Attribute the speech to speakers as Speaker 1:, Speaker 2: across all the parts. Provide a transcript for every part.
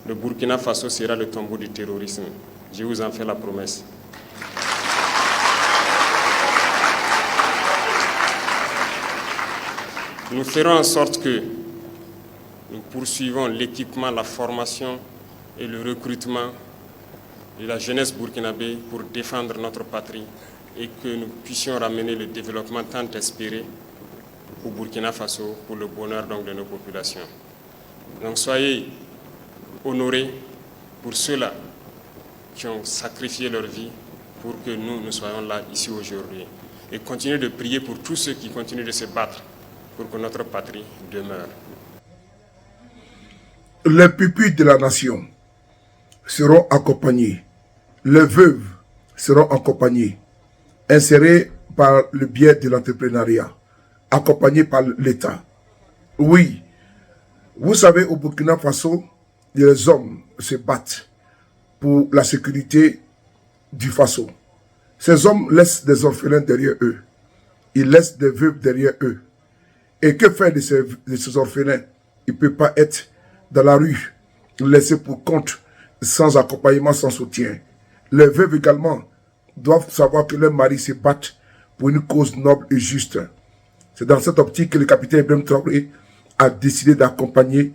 Speaker 1: Le Burkina Faso sera le tombeau du terrorisme. Je vous en fais la promesse. Nous ferons en sorte que nous poursuivons l'équipement, la formation et le recrutement de la jeunesse burkinabé pour défendre notre patrie et que nous puissions ramener le développement tant espéré au Burkina Faso pour le bonheur donc de nos populations. Donc soyez honorés pour ceux-là qui ont sacrifié leur vie pour que nous soyons là ici aujourd'hui. Et continuez de prier pour tous ceux qui continuent de se battre pour que notre patrie demeure.
Speaker 2: Les pupilles de la nation seront accompagnés. Les veuves seront accompagnées, insérées par le biais de l'entrepreneuriat, accompagnées par l'État. Oui, vous savez, au Burkina Faso, les hommes se battent pour la sécurité du Faso. Ces hommes laissent des orphelins derrière eux. Ils laissent des veuves derrière eux. Et que faire de ces orphelins? Ils ne peuvent pas être dans la rue, laissés pour compte, sans accompagnement, sans soutien. Les veuves également doivent savoir que leurs maris se battent pour une cause noble et juste. C'est dans cette optique que le capitaine Ibrahim Traoré a décidé d'accompagner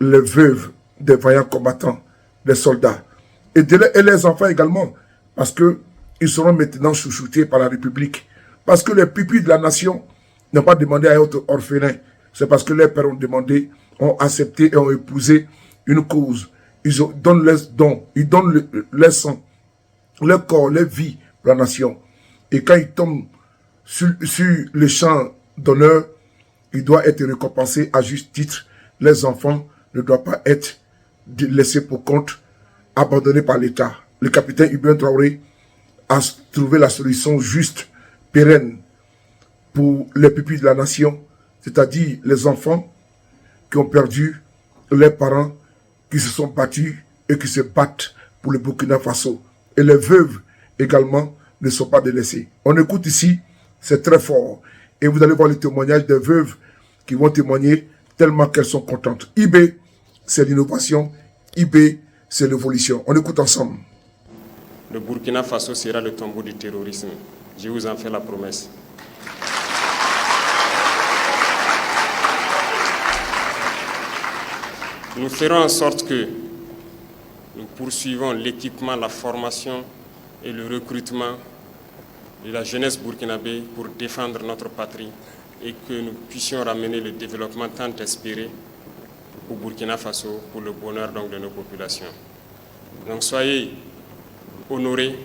Speaker 2: les veuves des vaillants combattants, des soldats. Et les enfants également, parce qu'ils seront maintenant chouchoutés par la République. Parce que les pupilles de la nation n'ont pas demandé à être orphelins. C'est parce que leurs pères ont demandé, ont accepté et ont épousé une cause. Ils donnent leurs dons, ils donnent leur sang, leur corps, leur vie pour la nation. Et quand ils tombent sur le champ d'honneur, ils doivent être récompensés à juste titre. Les enfants ne doivent pas être laissés pour compte, abandonnés par l'État. Le capitaine Ibrahim Traoré a trouvé la solution juste, pérenne, pour les pupilles de la nation, c'est-à-dire les enfants qui ont perdu leurs parents, qui se sont battus et qui se battent pour le Burkina Faso. Et les veuves également ne sont pas délaissées. On écoute ici, c'est très fort. Et vous allez voir les témoignages des veuves qui vont témoigner tellement qu'elles sont contentes. IB, c'est l'innovation. IB, c'est l'évolution. On écoute ensemble.
Speaker 1: Le Burkina Faso sera le tombeau du terrorisme. Je vous en fais la promesse. Nous ferons en sorte que nous poursuivons l'équipement, la formation et le recrutement de la jeunesse burkinabé pour défendre notre patrie et que nous puissions ramener le développement tant espéré au Burkina Faso pour le bonheur donc de nos populations. Donc soyez honorés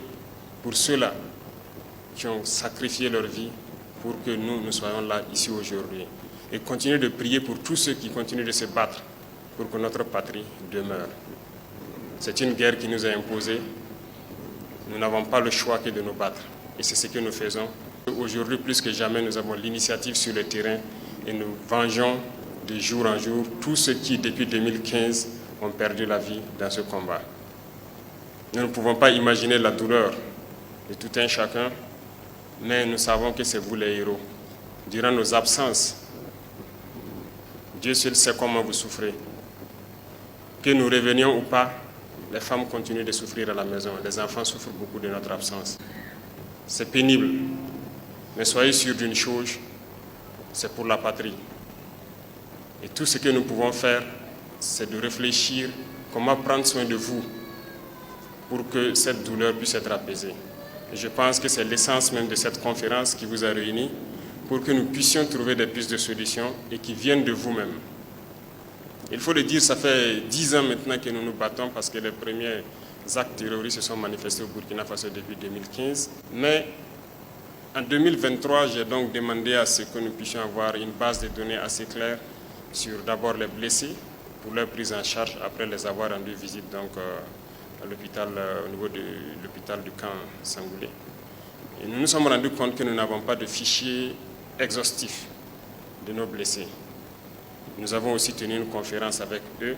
Speaker 1: pour ceux-là qui ont sacrifié leur vie pour que nous soyons là ici aujourd'hui. Et continuez de prier pour tous ceux qui continuent de se battre pour que notre patrie demeure. C'est une guerre qui nous est imposée. Nous n'avons pas le choix que de nous battre. Et c'est ce que nous faisons. Aujourd'hui, plus que jamais, nous avons l'initiative sur le terrain et nous vengeons de jour en jour tous ceux qui, depuis 2015, ont perdu la vie dans ce combat. Nous ne pouvons pas imaginer la douleur de tout un chacun, mais nous savons que c'est vous les héros. Durant nos absences, Dieu seul sait comment vous souffrez. Que nous revenions ou pas, les femmes continuent de souffrir à la maison. Les enfants souffrent beaucoup de notre absence. C'est pénible, mais soyez sûrs d'une chose, c'est pour la patrie. Et tout ce que nous pouvons faire, c'est de réfléchir comment prendre soin de vous pour que cette douleur puisse être apaisée. Et je pense que c'est l'essence même de cette conférence qui vous a réunis pour que nous puissions trouver des pistes de solutions et qui viennent de vous-même. Il faut le dire, ça fait 10 ans maintenant que nous nous battons parce que les premiers actes terroristes se sont manifestés au Burkina Faso depuis 2015. Mais en 2023, j'ai donc demandé à ce que nous puissions avoir une base de données assez claire sur d'abord les blessés pour leur prise en charge après les avoir rendu visite donc, à l'hôpital, au niveau de l'hôpital du camp Sangoulé. Et nous nous sommes rendus compte que nous n'avons pas de fichier exhaustif de nos blessés. Nous avons aussi tenu une conférence avec eux,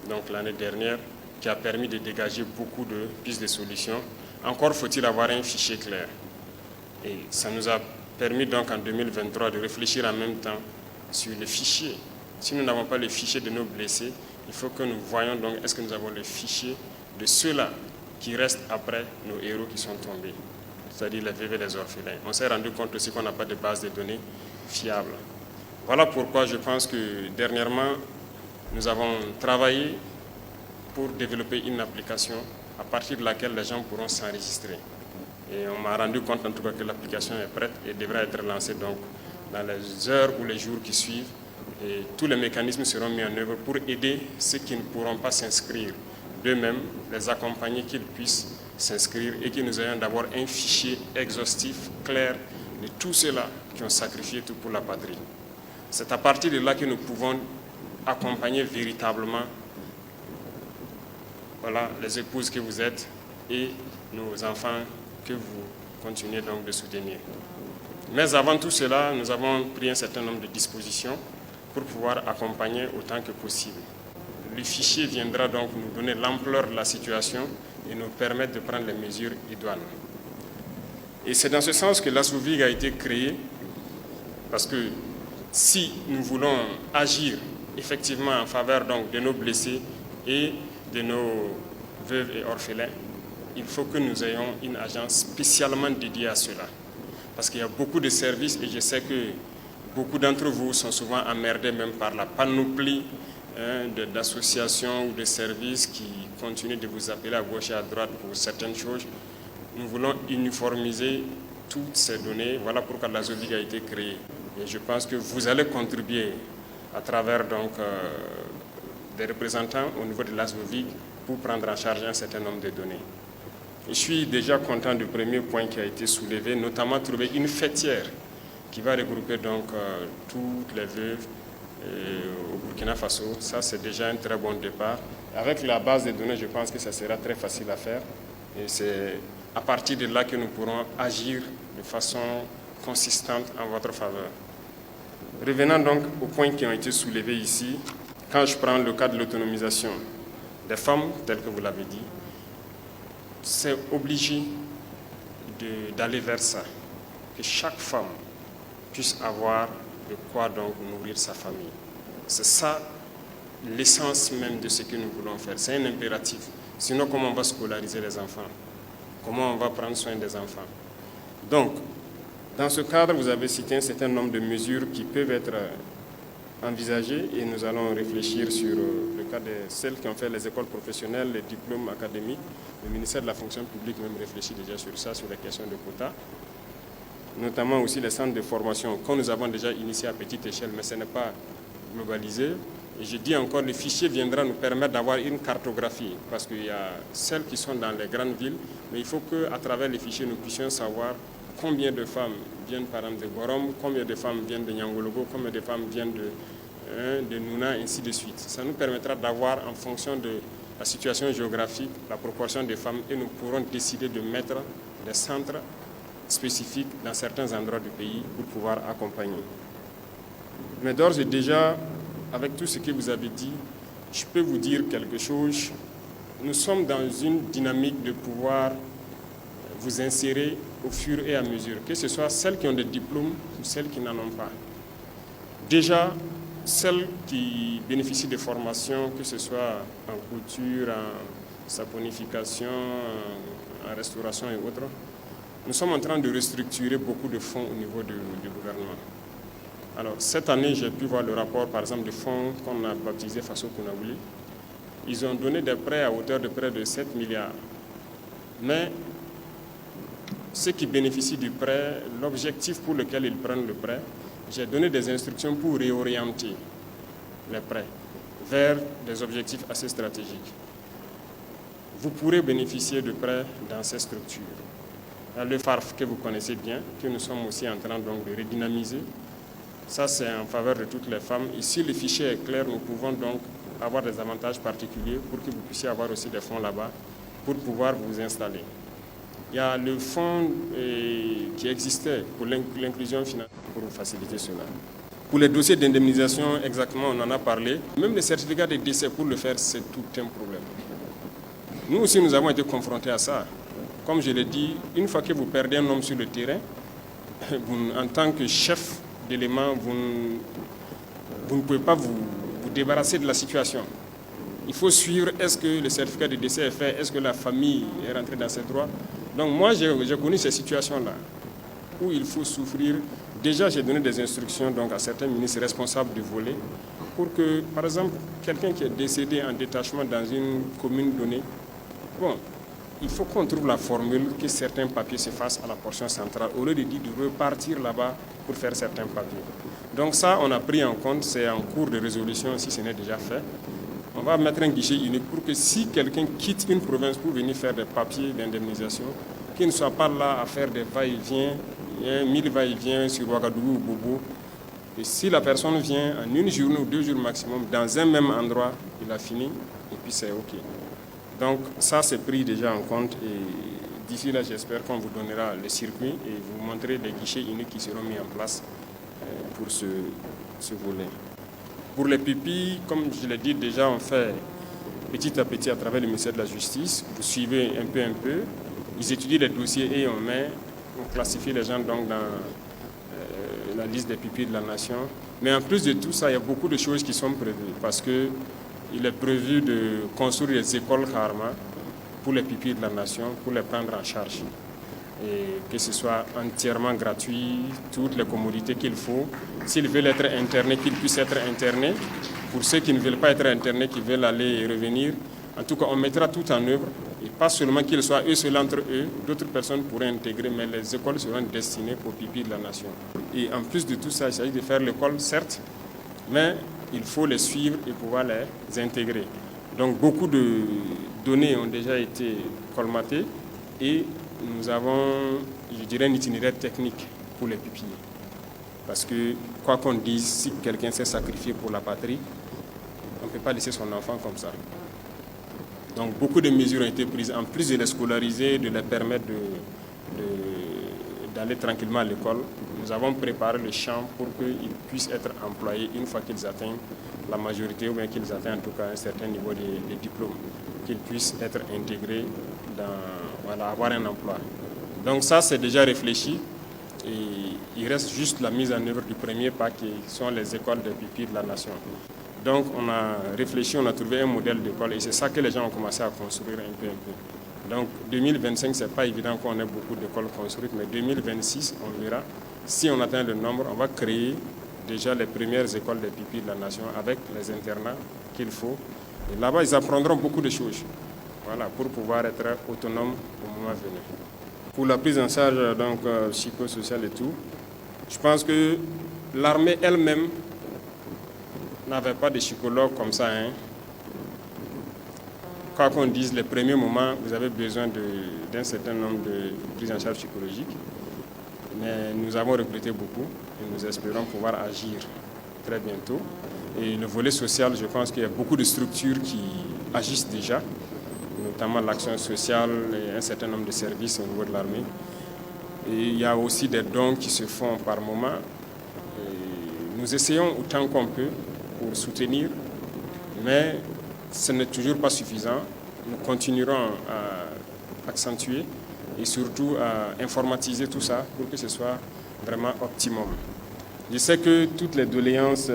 Speaker 1: donc l'année dernière, qui a permis de dégager beaucoup de pistes de solutions. Encore faut-il avoir un fichier clair. Et ça nous a permis donc en 2023 de réfléchir en même temps sur le fichier. Si nous n'avons pas le fichier de nos blessés, il faut que nous voyions donc est-ce que nous avons le fichier de ceux-là qui restent après nos héros qui sont tombés, c'est-à-dire les veuves et les orphelins. On s'est rendu compte aussi qu'on n'a pas de base de données fiable. Voilà pourquoi je pense que dernièrement, nous avons travaillé pour développer une application à partir de laquelle les gens pourront s'enregistrer. Et on m'a rendu compte en tout cas que l'application est prête et devra être lancée donc dans les heures ou les jours qui suivent. Et tous les mécanismes seront mis en œuvre pour aider ceux qui ne pourront pas s'inscrire d'eux-mêmes, les accompagner qu'ils puissent s'inscrire et que nous ayons d'abord un fichier exhaustif, clair, de tous ceux-là qui ont sacrifié tout pour la patrie. C'est à partir de là que nous pouvons accompagner véritablement les épouses que vous êtes et nos enfants que vous continuez donc de soutenir. Mais avant tout cela, nous avons pris un certain nombre de dispositions pour pouvoir accompagner autant que possible. Le fichier viendra donc nous donner l'ampleur de la situation et nous permettre de prendre les mesures idoines. Et c'est dans ce sens que l'ASOVIG a été créé, parce que si nous voulons agir effectivement en faveur donc de nos blessés et de nos veuves et orphelins, il faut que nous ayons une agence spécialement dédiée à cela. Parce qu'il y a beaucoup de services et je sais que beaucoup d'entre vous sont souvent emmerdés même par la panoplie d'associations ou de services qui continuent de vous appeler à gauche et à droite pour certaines choses. Nous voulons uniformiser toutes ces données. Voilà pourquoi l'ASOVIG a été créée. Et je pense que vous allez contribuer à travers donc, des représentants au niveau de l'ASOVIG pour prendre en charge un certain nombre de données. Je suis déjà content du premier point qui a été soulevé, notamment trouver une fêtière qui va regrouper donc toutes les veuves au Burkina Faso. Ça, c'est déjà un très bon départ. Avec la base de données, je pense que ça sera très facile à faire. Et c'est à partir de là que nous pourrons agir de façon consistante en votre faveur. Revenant donc aux points qui ont été soulevés ici, quand je prends le cas de l'autonomisation des femmes, tel que vous l'avez dit, c'est obligé d'aller vers ça, que chaque femme puisse avoir de quoi donc nourrir sa famille. C'est ça l'essence même de ce que nous voulons faire. C'est un impératif. Sinon, comment on va scolariser les enfants? Comment on va prendre soin des enfants? Donc, dans ce cadre, vous avez cité un certain nombre de mesures qui peuvent être envisagées et nous allons réfléchir sur le cas de celles qui ont fait les écoles professionnelles, les diplômes académiques. Le ministère de la fonction publique même réfléchit déjà sur ça, sur les questions de quotas, notamment aussi les centres de formation que nous avons déjà initiés à petite échelle, mais ce n'est pas globalisé. Et je dis encore, le fichier viendra nous permettre d'avoir une cartographie, parce qu'il y a celles qui sont dans les grandes villes, mais il faut qu'à travers les fichiers, nous puissions savoir combien de femmes viennent par exemple de Gorom, combien de femmes viennent de Nyangologo, combien de femmes viennent de Nouna, ainsi de suite. Ça nous permettra d'avoir, en fonction de la situation géographique, la proportion de femmes, et nous pourrons décider de mettre des centres spécifiques dans certains endroits du pays pour pouvoir accompagner. Mais d'ores et déjà, avec tout ce que vous avez dit, je peux vous dire quelque chose. Nous sommes dans une dynamique de pouvoir vous insérer au fur et à mesure, que ce soit celles qui ont des diplômes ou celles qui n'en ont pas. Déjà, celles qui bénéficient de formations, que ce soit en couture, en saponification, en restauration et autres, nous sommes en train de restructurer beaucoup de fonds au niveau du gouvernement. Alors, cette année, j'ai pu voir le rapport, par exemple, du fonds qu'on a baptisé Faso Kounaouli. Ils ont donné des prêts à hauteur de près de 7 milliards. Mais ceux qui bénéficient du prêt, l'objectif pour lequel ils prennent le prêt, j'ai donné des instructions pour réorienter les prêts vers des objectifs assez stratégiques. Vous pourrez bénéficier de prêts dans ces structures. Le FARF que vous connaissez bien, que nous sommes aussi en train donc de redynamiser, ça c'est en faveur de toutes les femmes. Et si le fichier est clair, nous pouvons donc avoir des avantages particuliers pour que vous puissiez avoir aussi des fonds là-bas pour pouvoir vous installer. Il y a le fonds qui existait pour l'inclusion financière pour vous faciliter cela. Pour les dossiers d'indemnisation, exactement, on en a parlé. Même les certificats de décès, pour le faire, c'est tout un problème. Nous aussi, nous avons été confrontés à ça. Comme je l'ai dit, une fois que vous perdez un homme sur le terrain, en tant que chef d'élément, vous ne pouvez pas vous débarrasser de la situation. Il faut suivre, est-ce que le certificat de décès est fait, est-ce que la famille est rentrée dans ses droits. Donc moi, j'ai connu ces situations-là, où il faut souffrir. Déjà, j'ai donné des instructions donc, à certains ministres responsables du volet, pour que, par exemple, quelqu'un qui est décédé en détachement dans une commune donnée, bon, il faut qu'on trouve la formule que certains papiers se fassent à la portion centrale, au lieu de dire de repartir là-bas pour faire certains papiers. Donc ça, on a pris en compte, c'est en cours de résolution si ce n'est déjà fait. On va mettre un guichet unique pour que si quelqu'un quitte une province pour venir faire des papiers d'indemnisation, qu'il ne soit pas là à faire des va-et-vient, 1000 va-et-vient sur Ouagadougou ou Bobo. Et si la personne vient en une journée ou 2 jours maximum, dans un même endroit, il a fini, et puis c'est OK. Donc ça, c'est pris déjà en compte et d'ici là, j'espère qu'on vous donnera le circuit et vous montrer les guichets uniques qui seront mis en place pour ce volet. Pour les pupilles, comme je l'ai dit déjà, on fait petit à petit à travers le ministère de la Justice. Vous suivez un peu. Ils étudient les dossiers et on classifie les gens donc dans la liste des pupilles de la nation. Mais en plus de tout ça, il y a beaucoup de choses qui sont prévues parce que il est prévu de construire des écoles Karma pour les pupilles de la nation, pour les prendre en charge. Et que ce soit entièrement gratuit, toutes les commodités qu'il faut. S'ils veulent être internés, qu'ils puissent être internés. Pour ceux qui ne veulent pas être internés, qui veulent aller et revenir, en tout cas, on mettra tout en œuvre. Et pas seulement qu'ils soient eux seuls entre eux, d'autres personnes pourraient intégrer, mais les écoles seront destinées aux pupilles de la nation. Et en plus de tout ça, il s'agit de faire l'école, certes, mais il faut les suivre et pouvoir les intégrer. Donc beaucoup de données ont déjà été colmatées et nous avons, je dirais, un itinéraire technique pour les pupilles. Parce que, quoi qu'on dise, si quelqu'un s'est sacrifié pour la patrie, on ne peut pas laisser son enfant comme ça. Donc beaucoup de mesures ont été prises, en plus de les scolariser, de les permettre d'aller tranquillement à l'école. Nous avons préparé le champ pour qu'ils puissent être employés une fois qu'ils atteignent la majorité ou bien qu'ils atteignent en tout cas un certain niveau de diplôme, qu'ils puissent être intégrés avoir un emploi. Donc ça, c'est déjà réfléchi et il reste juste la mise en œuvre du premier pas qui sont les écoles des pupilles de la nation. Donc on a réfléchi, on a trouvé un modèle d'école et c'est ça que les gens ont commencé à construire un peu. Donc 2025, ce n'est pas évident qu'on ait beaucoup d'écoles construites, mais 2026, on verra. Si on atteint le nombre, on va créer déjà les premières écoles des pupilles de la nation avec les internats qu'il faut. Et là-bas, ils apprendront beaucoup de choses. Voilà, pour pouvoir être autonome au moment venu. Pour la prise en charge donc psychosociale et tout, je pense que l'armée elle-même n'avait pas de psychologue comme ça. Quoi qu'on dise, les premiers moments, vous avez besoin d'un certain nombre de prises en charge psychologiques. Mais nous avons recruté beaucoup et nous espérons pouvoir agir très bientôt. Et le volet social, je pense qu'il y a beaucoup de structures qui agissent déjà, notamment l'action sociale et un certain nombre de services au niveau de l'armée. Et il y a aussi des dons qui se font par moment. Et nous essayons autant qu'on peut pour soutenir, mais ce n'est toujours pas suffisant. Nous continuerons à accentuer et surtout à informatiser tout ça pour que ce soit vraiment optimum. Je sais que toutes les doléances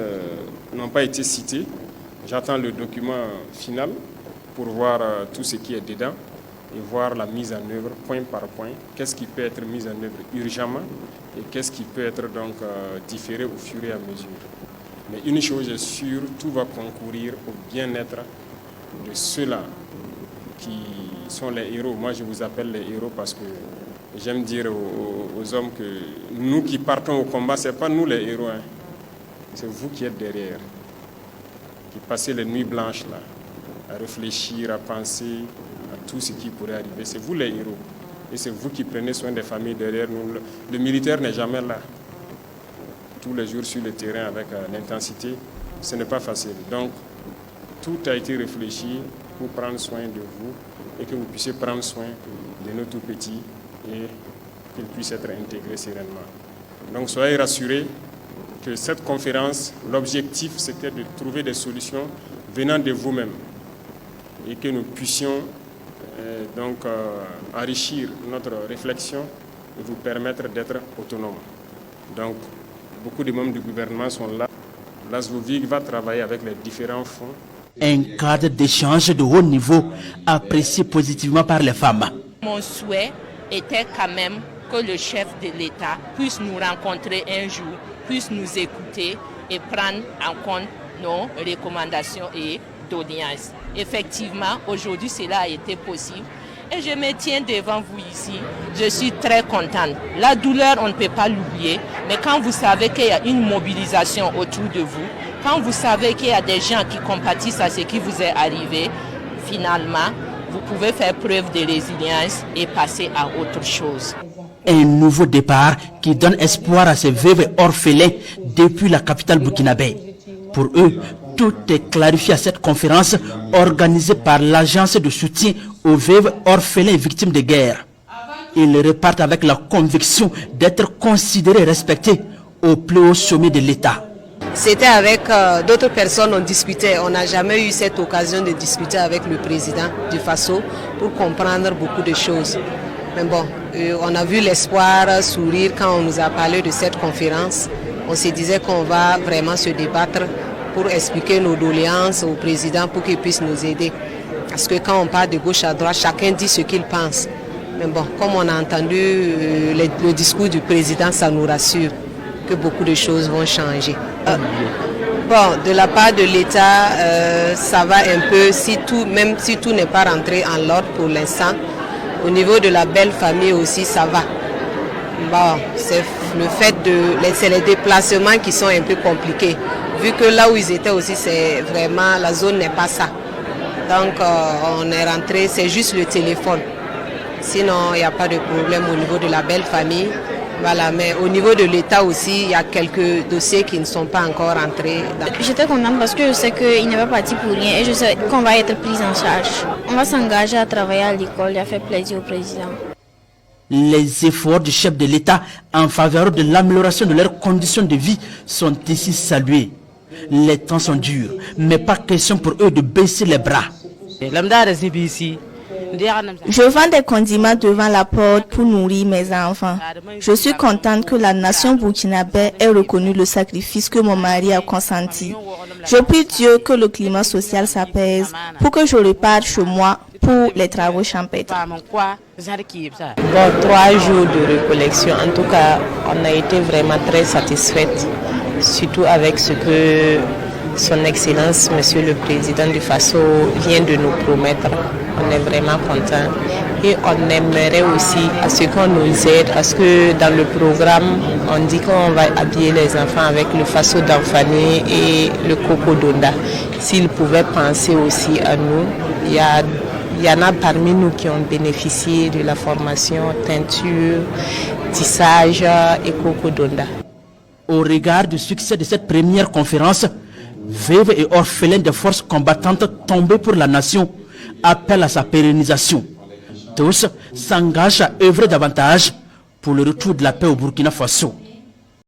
Speaker 1: n'ont pas été citées. J'attends le document final pour voir tout ce qui est dedans et voir la mise en œuvre point par point. Qu'est-ce qui peut être mis en œuvre urgemment et qu'est-ce qui peut être donc différé au fur et à mesure. Mais une chose est sûre, tout va concourir au bien-être de ceux-là qui sont les héros. Moi, je vous appelle les héros parce que j'aime dire aux hommes que nous qui partons au combat, ce n'est pas nous les héros. C'est vous qui êtes derrière, qui passez les nuits blanches là, à réfléchir, à penser à tout ce qui pourrait arriver. C'est vous les héros. Et c'est vous qui prenez soin des familles derrière nous. Le militaire n'est jamais là. Tous les jours sur le terrain avec l'intensité, ce n'est pas facile. Donc, tout a été réfléchi pour prendre soin de vous et que vous puissiez prendre soin de nos tout-petits et qu'ils puissent être intégrés sereinement. Donc, soyez rassurés que cette conférence, l'objectif, c'était de trouver des solutions venant de vous-mêmes et que nous puissions enrichir notre réflexion et vous permettre d'être autonomes. Donc, beaucoup de membres du gouvernement sont là. L'ASVOVIG va travailler avec les différents fonds
Speaker 3: Un cadre d'échange de haut niveau apprécié positivement par les femmes.
Speaker 4: Mon souhait était quand même que le chef de l'État puisse nous rencontrer un jour, puisse nous écouter et prendre en compte nos recommandations et doléances. Effectivement, aujourd'hui, cela a été possible. Et je me tiens devant vous ici. Je suis très contente. La douleur, on ne peut pas l'oublier. Mais quand vous savez qu'il y a une mobilisation autour de vous, quand vous savez qu'il y a des gens qui compatissent à ce qui vous est arrivé, finalement, vous pouvez faire preuve de résilience et passer à autre chose.
Speaker 3: Un nouveau départ qui donne espoir à ces veuves et orphelins depuis la capitale burkinabé. Pour eux, tout est clarifié à cette conférence organisée par l'Agence de soutien aux veuves, orphelins et victimes de guerre. Ils repartent avec la conviction d'être considérés et respectés au plus haut sommet de l'État.
Speaker 5: C'était avec d'autres personnes, on discutait. On n'a jamais eu cette occasion de discuter avec le président du Faso pour comprendre beaucoup de choses. Mais bon, on a vu l'espoir sourire quand on nous a parlé de cette conférence. On se disait qu'on va vraiment se débattre pour expliquer nos doléances au président pour qu'il puisse nous aider. Parce que quand on parle de gauche à droite, chacun dit ce qu'il pense. Mais bon, comme on a entendu le discours du président, ça nous rassure que beaucoup de choses vont changer. Bon, de la part de l'État, ça va un peu, même si tout n'est pas rentré en l'ordre pour l'instant. Au niveau de la belle famille aussi, ça va. Bon, c'est le fait c'est les déplacements qui sont un peu compliqués. Vu que là où ils étaient aussi, c'est vraiment, la zone n'est pas ça. Donc on est rentré, c'est juste le téléphone. Sinon, il n'y a pas de problème au niveau de la belle famille. Voilà, mais au niveau de l'État aussi, il y a quelques dossiers qui ne sont pas encore rentrés.
Speaker 6: J'étais contente parce que je sais qu'il n'est pas parti pour rien et je sais qu'on va être pris en charge. On va s'engager à travailler à l'école, il a fait plaisir au président.
Speaker 3: Les efforts du chef de l'État en faveur de l'amélioration de leurs conditions de vie sont ici salués. Les temps sont durs, mais pas question pour eux de baisser les bras.
Speaker 6: Je vends des condiments devant la porte pour nourrir mes enfants. Je suis contente que la nation burkinabé ait reconnu le sacrifice que mon mari a consenti. Je prie Dieu que le climat social s'apaise pour que je reparte chez moi pour les travaux champêtres.
Speaker 5: Bon, 3 jours de recollection. En tout cas, on a été vraiment très satisfaites, surtout avec ce que Son Excellence, Monsieur le Président du Faso, vient de nous promettre. On est vraiment contents. Et on aimerait aussi à ce qu'on nous aide, parce que dans le programme, on dit qu'on va habiller les enfants avec le Faso d'Anfani et le Coco Donda. S'ils pouvaient penser aussi à nous, il y en a parmi nous qui ont bénéficié de la formation teinture, tissage et Coco Donda.
Speaker 3: Au regard du succès de cette première conférence, veuves et orphelins des forces combattantes tombées pour la nation appellent à sa pérennisation. Tous s'engagent à œuvrer davantage pour le retour de la paix au Burkina Faso.